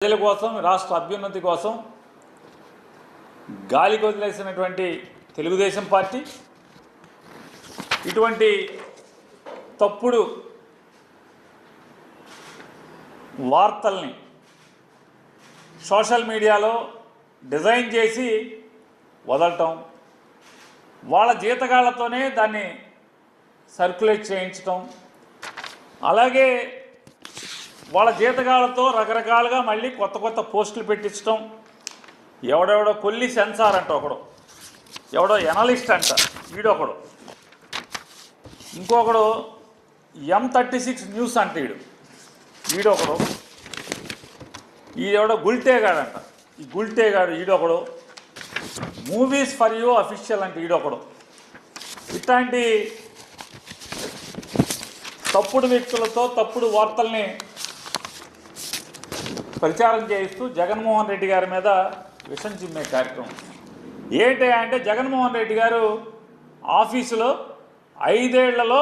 ప్రజల కోసం రాష్ట్ర అభ్యున్నతి కోసం గాలికి వదిలేసినటువంటి తెలుగుదేశం పార్టీ ఇటువంటి తప్పుడు వార్తల్ని సోషల్ మీడియాలో డిజైన్ చేసి వదలటం, వాళ్ళ జీతగాళ్లతోనే దాన్ని సర్క్యులేట్ చేయించటం, అలాగే వాళ్ళ జీతగాళ్లతో రకరకాలుగా మళ్ళీ కొత్త కొత్త పోస్టులు పెట్టించడం. ఎవడెవడో కొల్లి సెన్సార్ అంట ఒకడు, ఎవడో ఎనలిస్ట్ అంట వీడొకడు, ఇంకొకడు M36 న్యూస్ అంట వీడొకడు, ఈడెవడో గుల్టేగాడంట, ఈ గుల్టేగాడు ఈడొకడు, మూవీస్ ఫర్ యూ అఫీషియల్ అంటే ఈడొకడు. ఇట్లాంటి తప్పుడు వ్యక్తులతో తప్పుడు వార్తల్ని ప్రచారం చేయిస్తూ జగన్మోహన్ రెడ్డి గారి మీద విషం చిమ్మే కార్యక్రమం. ఏంటి అంటే జగన్మోహన్ రెడ్డి గారు ఆఫీసులో 5 ఏళ్లలో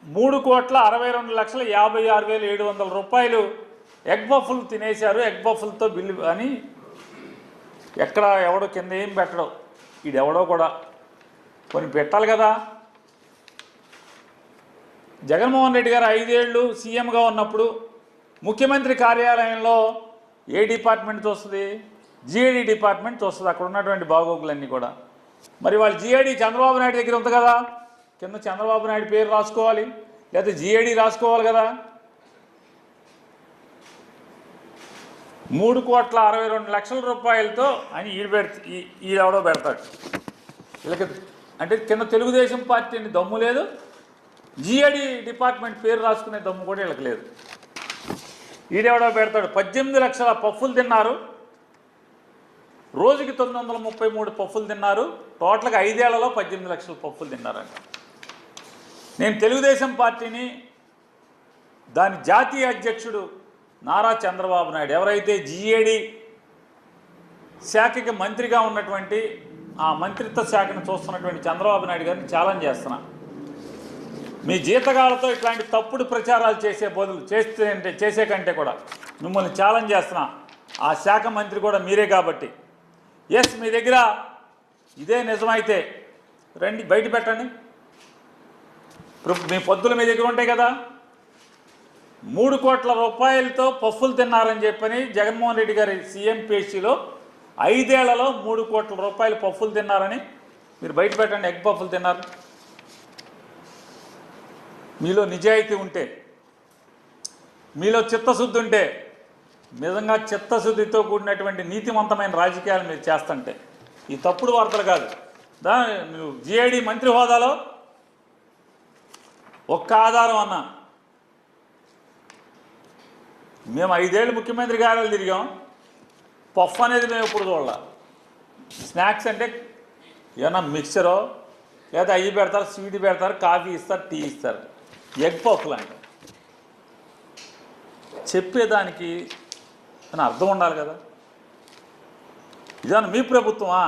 3,62,56,700 రూపాయలు ఎగ్ బఫుల్ తినేశారు, ఎగ్ బఫుల్తో బిల్లు అని ఎక్కడ ఎవడో కింద ఏం పెట్టడం, ఈడెవడో కూడా కొన్ని పెట్టాలి కదా. జగన్మోహన్ రెడ్డి గారు 5 ఏళ్ళు సీఎంగా ఉన్నప్పుడు ముఖ్యమంత్రి కార్యాలయంలో ఏ డిపార్ట్మెంట్ వస్తుంది? జిఐడి డిపార్ట్మెంట్ వస్తుంది. అక్కడ ఉన్నటువంటి బాగోగులన్నీ కూడా. మరి వాళ్ళు జిఐడి చంద్రబాబు నాయుడు దగ్గర ఉంది కదా, కింద చంద్రబాబు నాయుడు పేరు రాసుకోవాలి, లేదా జిఐడి రాసుకోవాలి కదా. 3,62,00,000 రూపాయలతో అని ఈడెవడో పెడతాడు. వీళ్ళకి అంటే కింద తెలుగుదేశం పార్టీని దమ్ము లేదు, జిఐడి డిపార్ట్మెంట్ పేరు రాసుకునే దమ్ము కూడా వీళ్ళకి లేదు. ఈడెవడో పెడతాడు 18 లక్షల పఫ్ఫులు తిన్నారు, రోజుకి 933 పఫ్ఫులు తిన్నారు, టోటల్గా 5 ఏళ్లలో 18 లక్షల పఫ్ఫులు తిన్నారంట. నేను తెలుగుదేశం పార్టీని దాని జాతీయ అధ్యక్షుడు నారా చంద్రబాబు నాయుడు, ఎవరైతే జిఏడి శాఖకి మంత్రిగా ఉన్నటువంటి ఆ మంత్రిత్వ శాఖను చూస్తున్నటువంటి చంద్రబాబు నాయుడు గారిని ఛాలెంజ్ చేస్తున్నా. మీ జీతగాళ్లతో ఇట్లాంటి తప్పుడు ప్రచారాలు చేసే బదులు చేసే కంటే కూడా మిమ్మల్ని ఛాలెంజ్ చేస్తున్నా. ఆ శాఖ మంత్రి కూడా మీరే కాబట్టి, ఎస్ మీ దగ్గర ఇదే నిజమైతే రండి బయట పెట్టండి. మీ పొద్దులు మీ దగ్గర ఉంటాయి కదా. 3 కోట్ల రూపాయలతో పఫ్ఫులు తిన్నారని చెప్పని జగన్మోహన్ రెడ్డి గారి సీఎం పేషీలో 5 ఏళ్లలో 3 కోట్ల రూపాయలు పఫ్ఫులు తిన్నారని మీరు బయట పెట్టండి. ఎగ్ పఫ్ఫులు తిన్నారు. మీలో నిజాయితీ ఉంటే, మీలో చిత్తశుద్ధి ఉంటే, నిజంగా చిత్తశుద్ధితో కూడినటువంటి నీతివంతమైన రాజకీయాలు మీరు చేస్తుంటే ఈ తప్పుడు వార్తలు కాదు. నువ్వు జిఐడి మంత్రి హోదాలో ఒక్క ఆధారం అన్నా, మేము 5 ఏళ్ళు ముఖ్యమంత్రి గారు తిరిగాం, పఫ్ అనేది మేము ఎప్పుడు చూడాల. స్నాక్స్ అంటే ఏమన్నా మిక్చరో లేదా అవి పెడతారు, స్వీట్ పెడతారు, కాఫీ ఇస్తారు, టీ ఇస్తారు. ఎగ్ పఫ్లు అంటే చెప్పేదానికి అని అర్థం ఉండాలి కదా. ఇదేమన్నా మీ ప్రభుత్వమా?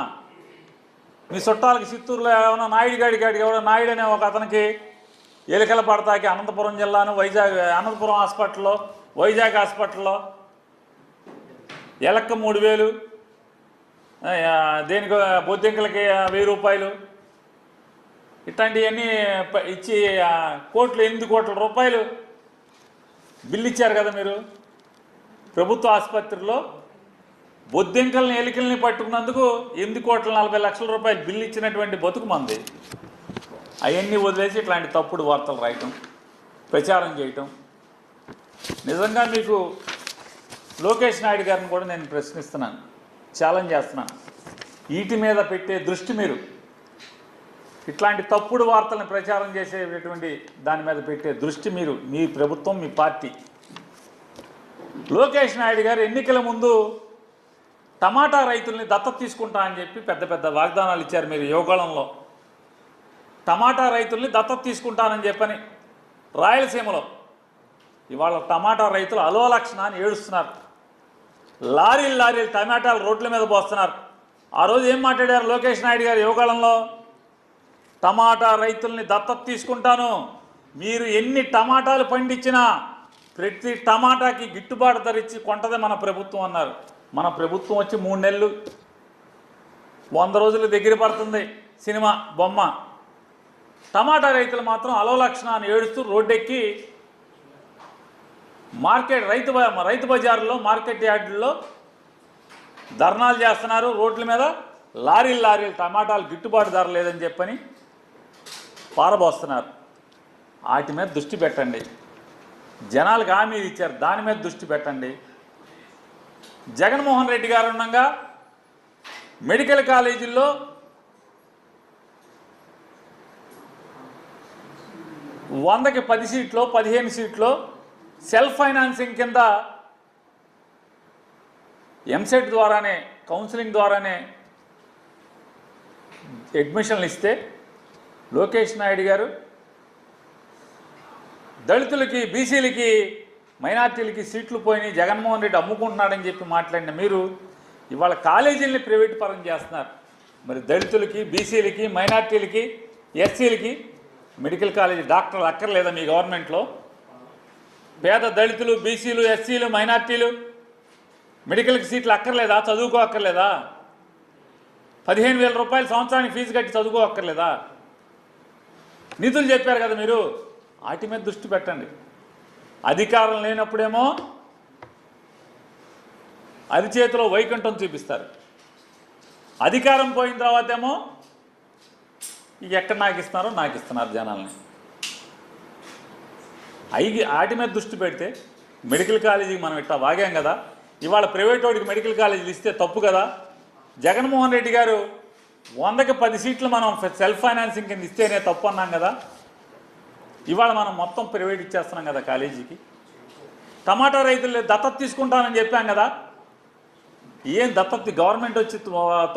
మీ చుట్టాలకి చిత్తూరులో ఏమైనా నాయుడు గాడికి ఎవడో నాయుడు అనే ఒక అతనికి ఎలికల పడతాకి అనంతపురం జిల్లాను అనంతపురం హాస్పిటల్లో, వైజాగ్ హాస్పిటల్లో ఎలక్క 3,000, దేనికి బొద్దింకలకి 1,000 రూపాయలు ఇట్లాంటివన్నీ ఇచ్చి కోట్లు 8 కోట్ల రూపాయలు బిల్లు ఇచ్చారు కదా మీరు. ప్రభుత్వ ఆసుపత్రిలో బొద్దింకల్ని ఎలికల్ని పట్టుకున్నందుకు 8,40,00,000 రూపాయలు బిల్లు ఇచ్చినటువంటి బతుకు మంది. అవన్నీ వదిలేసి ఇట్లాంటి తప్పుడు వార్తలు రాయటం, ప్రచారం చేయటం. నిజంగా మీకు లోకేష్ నాయుడు గారిని కూడా నేను ప్రశ్నిస్తున్నాను, ఛాలెంజ్ చేస్తున్నాను. వీటి మీద పెట్టే దృష్టి, మీరు ఇట్లాంటి తప్పుడు వార్తలను ప్రచారం చేసేటటువంటి దాని మీద పెట్టే దృష్టి మీరు, మీ ప్రభుత్వం, మీ పార్టీ. లోకేష్ నాయుడు గారు ఎన్నికల ముందు టమాటా రైతుల్ని దత్తత తీసుకుంటా అని చెప్పి పెద్ద పెద్ద వాగ్దానాలు ఇచ్చారు మీరు యువకాలంలో. టమాటా రైతుల్ని దత్తత తీసుకుంటానని చెప్పని రాయలసీమలో ఇవాళ టమాటా రైతులు అలోలక్షణ అని ఏడుస్తున్నారు. లారీలు టమాటాలు రోడ్ల మీద పోస్తున్నారు. ఆ రోజు ఏం మాట్లాడారు లోకేష్ నాయుడు గారు యువకాలంలో? టమాటా రైతుల్ని దత్తత తీసుకుంటాను, మీరు ఎన్ని టమాటాలు పండించినా ప్రతి టమాటాకి గిట్టుబాటు ధర ఇచ్చి కొంటదే మన ప్రభుత్వం అన్నారు. మన ప్రభుత్వం వచ్చి 3 నెలలు 100 రోజులు దగ్గర పడుతుంది సినిమా బొమ్మ. టమాటా రైతులు మాత్రం అలోలక్షణాన్ని ఏడుస్తూ రోడ్డెక్కి రైతు బజార్లో మార్కెట్ యార్డుల్లో ధర్నాలు చేస్తున్నారు. రోడ్ల మీద లారీలు టమాటాలు గిట్టుబాటు ధర లేదని చెప్పని పారబోస్తున్నారు. వాటి మీద దృష్టి పెట్టండి. జనాలకు హామీ ఇచ్చారు, దాని మీద దృష్టి పెట్టండి. జగన్మోహన్ రెడ్డి గారు ఉండగా మెడికల్ కాలేజీల్లో వందకి 10 సీట్లో 15 సీట్లో సెల్ఫ్ ఫైనాన్సింగ్ కింద ఎంసెట్ ద్వారానే కౌన్సిలింగ్ ద్వారానే అడ్మిషన్లు ఇస్తే లోకేష్ నాయుడు గారు దళితులకి, బీసీలకి, మైనార్టీలకి సీట్లు పోయినాయి, జగన్మోహన్ రెడ్డి అమ్ముకుంటున్నాడని చెప్పి మాట్లాడిన మీరు ఇవాళ కాలేజీలని ప్రైవేట్ పరం చేస్తున్నారు. మరి దళితులకి, బీసీలకి, మైనార్టీలకి, ఎస్సీలకి మెడికల్ కాలేజీ డాక్టర్లు అక్కర్లేదా మీ గవర్నమెంట్లో? పేద దళితులు, బీసీలు, ఎస్సీలు, మైనార్టీలు మెడికల్కి సీట్లు అక్కర్లేదా? చదువుకో అక్కర్లేదా? 15,000 రూపాయలు సంవత్సరానికి ఫీజు కట్టి చదువుకో అక్కర్లేదా? నిధులు చెప్పారు కదా మీరు, వాటి మీద దృష్టి పెట్టండి. అధికారం లేనప్పుడేమో అరిచేతిలో వైకుంఠం చూపిస్తారు, అధికారం పోయిన తర్వాత ఏమో ఇక ఎక్కడ నాకు ఇస్తున్నారు జనాల్ని. వాటి మీద దృష్టి పెడితే మెడికల్ కాలేజీకి మనం ఇట్టా వాగాం కదా, ఇవాళ ప్రైవేట్ వాడికి మెడికల్ కాలేజీలు ఇస్తే తప్పు కదా. జగన్మోహన్ రెడ్డి గారు 100కి 10 సీట్లు మనం సెల్ఫ్ ఫైనాన్సింగ్ కింద ఇస్తేనే తప్పు అన్నాం కదా. ఇవాళ మనం మొత్తం ప్రైవేట్ ఇచ్చేస్తున్నాం కదా కాలేజీకి. టమాటా రైతులు దత్తత తీసుకుంటానని చెప్పాం కదా. ఏం దత్తత? గవర్నమెంట్ వచ్చి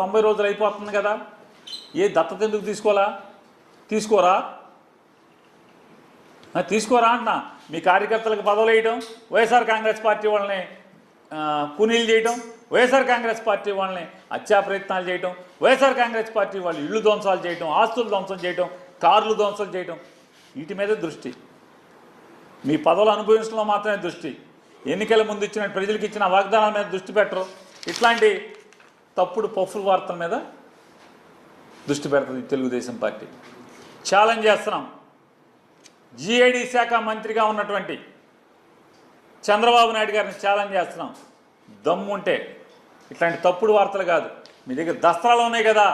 90 రోజులు అయిపోతుంది కదా. ఏ దత్తత ఎందుకు తీసుకోరా అంటున్నా. మీ కార్యకర్తలకు పదవులు వేయటం, వైఎస్ఆర్ కాంగ్రెస్ పార్టీ వాళ్ళని కూనీలు చేయటం, వైఎస్ఆర్ కాంగ్రెస్ పార్టీ వాళ్ళని హత్యా ప్రయత్నాలు చేయటం, వైఎస్ఆర్ కాంగ్రెస్ పార్టీ వాళ్ళు ఇళ్ళు ధ్వంసాలు చేయటం, ఆస్తులు ధ్వంసం చేయటం, కార్లు ధ్వంసం చేయటం, వీటి మీద దృష్టి. మీ పదవులు అనుభవించడంలో మాత్రమే దృష్టి. ఎన్నికల ముందు ఇచ్చిన ప్రజలకు ఇచ్చిన వాగ్దానాల మీద దృష్టి పెట్టరు. ఇట్లాంటి తప్పుడు పఫుల్ వార్తల మీద దృష్టి పెడుతుంది తెలుగుదేశం పార్టీ. ఛాలెంజ్ చేస్తున్నాం. జిఐడి శాఖ మంత్రిగా ఉన్నటువంటి చంద్రబాబు నాయుడు గారిని ఛాలెంజ్ చేస్తున్నాం. దమ్ముంటే ఇట్లాంటి తప్పుడు వార్తలు కాదు, మీ దగ్గర దస్త్రాలు ఉన్నాయి కదా.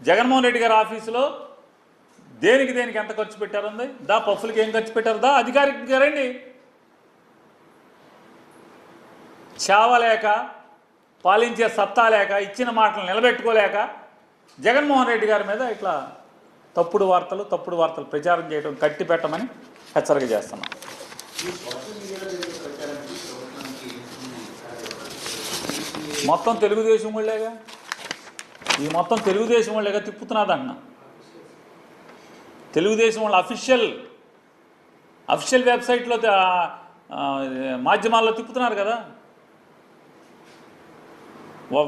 జగన్మోహన్ రెడ్డి గారి ఆఫీసులో దేనికి ఎంత ఖర్చు పెట్టారుంది, పఫులకి ఏం ఖర్చు పెట్టారు, అధికారికంగా రండి. చావలేక, పాలించే సత్తా లేక, ఇచ్చిన మాటలు నిలబెట్టుకోలేక జగన్మోహన్ రెడ్డి గారి మీద ఇట్లా తప్పుడు వార్తలు ప్రచారం చేయడం కట్టి పెట్టమని హెచ్చరిక చేస్తున్నాం. మొత్తం తెలుగుదేశం వాళ్ళేగా, ఇది మొత్తం తెలుగుదేశం వాళ్ళేగా తిప్పుతున్నదన్న. తెలుగుదేశం వాళ్ళ అఫీషియల్ వెబ్సైట్లో మాధ్యమాల్లో తిప్పుతున్నారు కదా.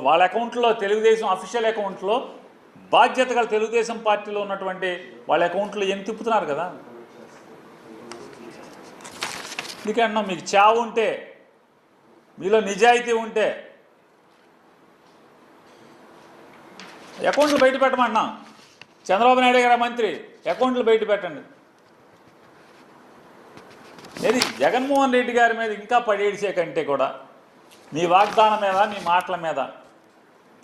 వాళ్ళ అకౌంట్లో, తెలుగుదేశం అఫీషియల్ అకౌంట్లో బాధ్యత గల తెలుగుదేశం పార్టీలో ఉన్నటువంటి వాళ్ళ అకౌంట్లో ఏం తిప్పుతున్నారు కదా. ఎందుకంటున్నా, మీకు చావు ఉంటే, మీలో నిజాయితీ ఉంటే అకౌంట్లు బయట పెట్టమంటున్నాం. చంద్రబాబు నాయుడు గారు మంత్రి, అకౌంట్లు బయట పెట్టండి. ఏది జగన్మోహన్ రెడ్డి గారి మీద ఇంకా పడేడిసే కంటే కూడా మీ వాగ్దానం మీద, మీ మాటల మీద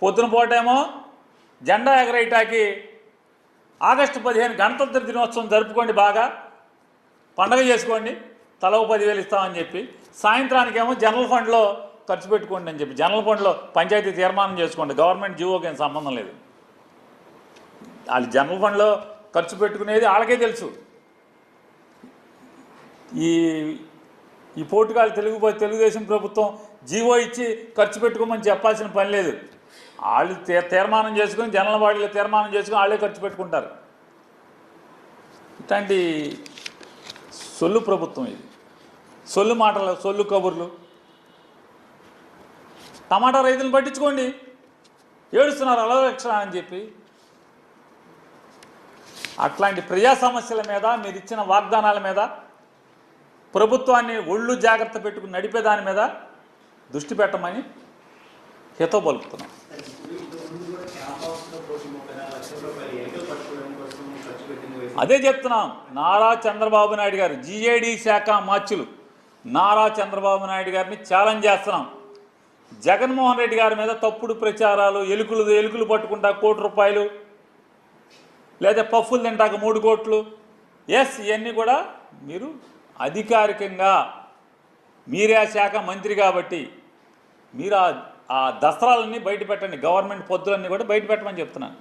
పొద్దున పూటేమో జెండా ఎగరేయటానికి ఆగస్టు 15 గణతంత్ర దినోత్సవం జరుపుకోండి, బాగా పండగ చేసుకోండి, తలో 10,000 ఇస్తామని చెప్పి, సాయంత్రానికేమో జనరల్ ఫండ్లో ఖర్చు పెట్టుకోండి అని చెప్పి, జనరల్ ఫండ్లో పంచాయతీ తీర్మానం చేసుకోండి, గవర్నమెంట్ జీవోకి ఏం సంబంధం లేదు. వాళ్ళు జనరల్ ఫండ్లో ఖర్చు పెట్టుకునేది వాళ్ళకే తెలుసు. ఈ పోటుగాలు తెలుగుదేశం ప్రభుత్వం జీవో ఇచ్చి ఖర్చు పెట్టుకోమని చెప్పాల్సిన పని లేదు. వాళ్ళు తీర్మానం చేసుకుని, జనరల్ బాడీలో తీర్మానం చేసుకుని వాళ్ళే ఖర్చు పెట్టుకుంటారు. ఇట్లాంటి సొల్లు ప్రభుత్వం ఇది. సొల్లు మాటలు, సొల్లు కబుర్లు. టమాటా రైతులను పట్టించుకోండి, ఏడుస్తున్నారు అలరక్షణ అని చెప్పి. అట్లాంటి ప్రజా సమస్యల మీద, మీరు ఇచ్చిన వాగ్దానాల మీద ప్రభుత్వాన్ని ఒళ్ళు జాగ్రత్త పెట్టుకుని నడిపే దాని మీద దృష్టి పెట్టమని హితవు పలుకుతున్నాం. అదే చెప్తున్నాం. నారా చంద్రబాబు నాయుడు గారు జిఏడి శాఖ మార్చులు నారా చంద్రబాబు నాయుడు గారిని ఛాలెంజ్ చేస్తున్నాం. జగన్మోహన్ రెడ్డి గారి మీద తప్పుడు ప్రచారాలు, ఎలుకలు పట్టుకుంటా ₹1 లేదా పఫ్ఫులు తింటాక 3 కోట్లు, ఎస్ ఇవన్నీ కూడా మీరు అధికారికంగా మీరే ఆ శాఖ మంత్రి కాబట్టి మీరు ఆ దస్త్రాలన్నీ బయట పెట్టండి, గవర్నమెంట్ పొద్దులన్నీ కూడా బయట పెట్టమని చెప్తున్నాను.